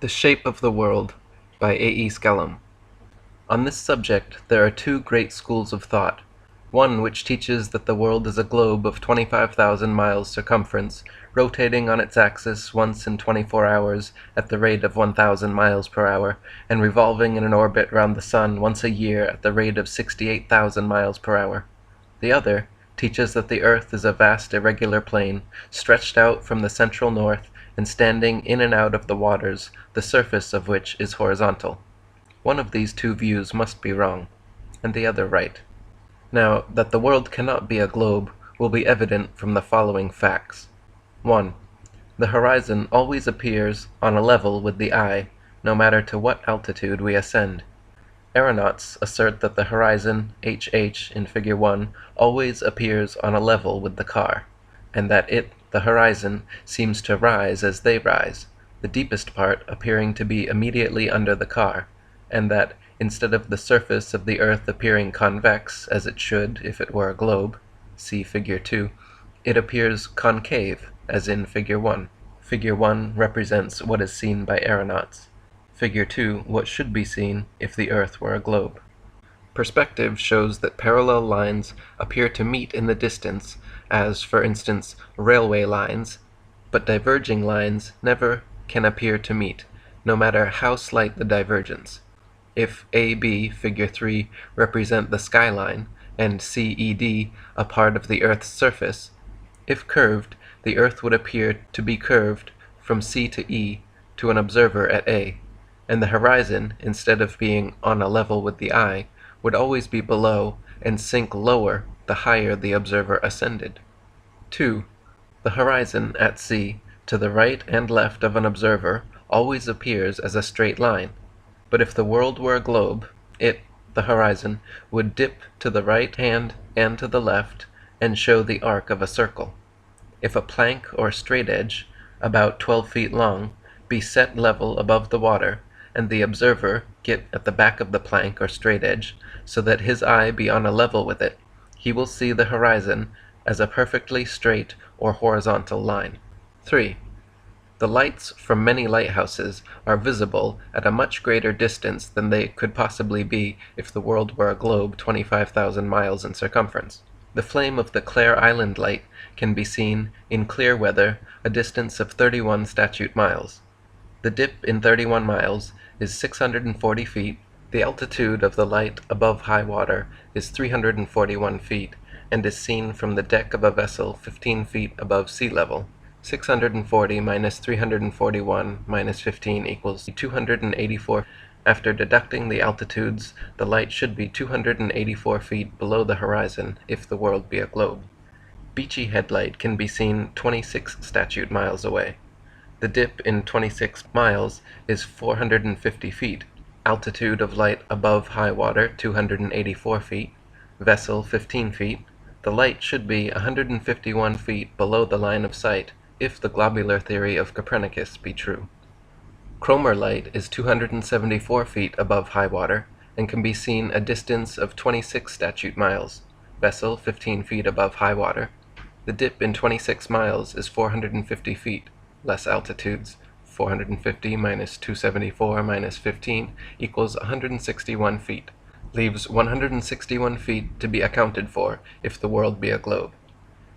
The Shape of the World by A.E. Skellum. On this subject there are two great schools of thought, one which teaches that the world is a globe of 25,000 miles circumference, rotating on its axis once in 24 hours at the rate of 1,000 miles per hour, and revolving in an orbit round the sun once a year at the rate of 68,000 miles per hour. The other teaches that the earth is a vast irregular plain, stretched out from the central north, and standing in and out of the waters, the surface of which is horizontal. One of these two views must be wrong, and the other right. Now, that the world cannot be a globe will be evident from the following facts. 1. The horizon always appears on a level with the eye, no matter to what altitude we ascend. Aeronauts assert that the horizon, HH, in Figure 1, always appears on a level with the car, and that it, the horizon, seems to rise as they rise, the deepest part appearing to be immediately under the car, and that, instead of the surface of the earth appearing convex, as it should if it were a globe, see Figure 2, it appears concave, as in Figure 1. Figure 1 represents what is seen by aeronauts. Figure 2 what should be seen if the earth were a globe. Perspective shows that parallel lines appear to meet in the distance, as, for instance, railway lines, but diverging lines never can appear to meet, no matter how slight the divergence. If AB, Figure 3, represent the skyline, and CED a part of the earth's surface, if curved, the earth would appear to be curved from C to E to an observer at A, and the horizon, instead of being on a level with the eye, would always be below and sink lower the higher the observer ascended. 2. The horizon at C, to the right and left of an observer, always appears as a straight line, but if the world were a globe, it, the horizon, would dip to the right hand and to the left, and show the arc of a circle. If a plank or straightedge, about 12 feet long, be set level above the water, and the observer get at the back of the plank or straightedge, so that his eye be on a level with it, he will see the horizon as a perfectly straight or horizontal line. 3. The lights from many lighthouses are visible at a much greater distance than they could possibly be if the world were a globe 25,000 miles in circumference. The flame of the Clare Island light can be seen, in clear weather, a distance of 31 statute miles. The dip in 31 miles is 640 feet, the altitude of the light above high water is 341 feet, and is seen from the deck of a vessel 15 feet above sea level. 640 minus 341 minus 15 equals 284. After deducting the altitudes, the light should be 284 feet below the horizon if the world be a globe. Beachy Headlight can be seen 26 statute miles away. The dip in 26 miles is 450 feet, altitude of light above high water 284 feet, vessel 15 feet. The light should be 151 feet below the line of sight if the globular theory of Copernicus be true. Cromer light is 274 feet above high water and can be seen a distance of 26 statute miles, vessel 15 feet above high water. The dip in 26 miles is 450 feet, less altitudes, 450 minus 274 minus 15 equals 161 feet, leaves 161 feet to be accounted for if the world be a globe.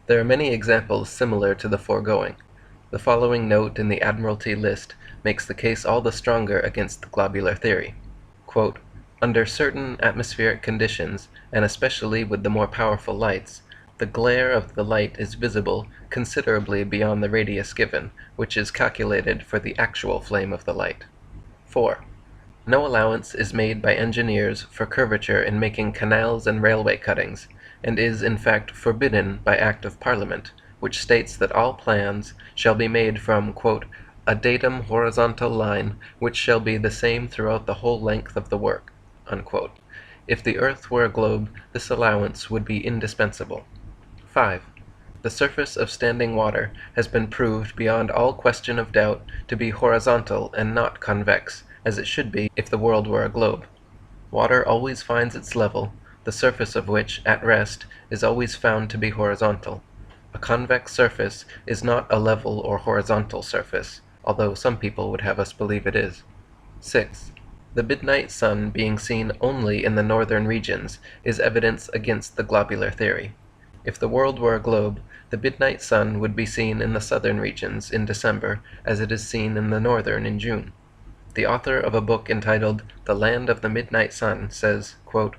There are many examples similar to the foregoing. The following note in the Admiralty list makes the case all the stronger against the globular theory. Quote, "Under certain atmospheric conditions, and especially with the more powerful lights, the glare of the light is visible considerably beyond the radius given, which is calculated for the actual flame of the light." 4. No allowance is made by engineers for curvature in making canals and railway cuttings, and is in fact forbidden by Act of Parliament, which states that all plans shall be made from, quote, "a datum horizontal line which shall be the same throughout the whole length of the work," unquote. If the earth were a globe, this allowance would be indispensable. 5. The surface of standing water has been proved beyond all question of doubt to be horizontal and not convex, as it should be if the world were a globe. Water always finds its level, the surface of which, at rest, is always found to be horizontal. A convex surface is not a level or horizontal surface, although some people would have us believe it is. 6. The midnight sun being seen only in the northern regions is evidence against the globular theory. If the world were a globe, the midnight sun would be seen in the southern regions in December as it is seen in the northern in June. The author of a book entitled The Land of the Midnight Sun says, quote,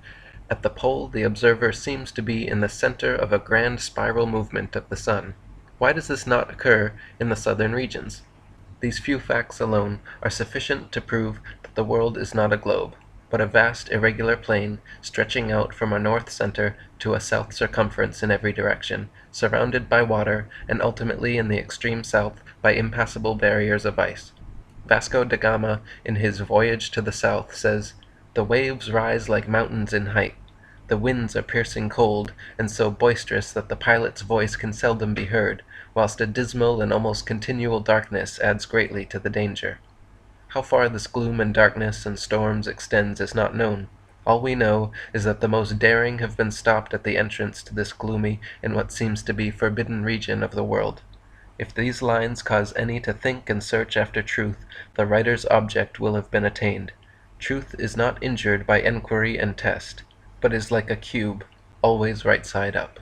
"At the pole the observer seems to be in the center of a grand spiral movement of the sun. Why does this not occur in the southern regions? These few facts alone are sufficient to prove that the world is not a globe, but a vast irregular plane stretching out from a north center to a south circumference in every direction, surrounded by water, and ultimately in the extreme south by impassable barriers of ice. Vasco da Gama, in his Voyage to the South, says, 'The waves rise like mountains in height. The winds are piercing cold, and so boisterous that the pilot's voice can seldom be heard, whilst a dismal and almost continual darkness adds greatly to the danger.' How far this gloom and darkness and storms extends is not known. All we know is that the most daring have been stopped at the entrance to this gloomy and what seems to be forbidden region of the world. If these lines cause any to think and search after truth, the writer's object will have been attained. Truth is not injured by enquiry and test, but is like a cube, always right side up."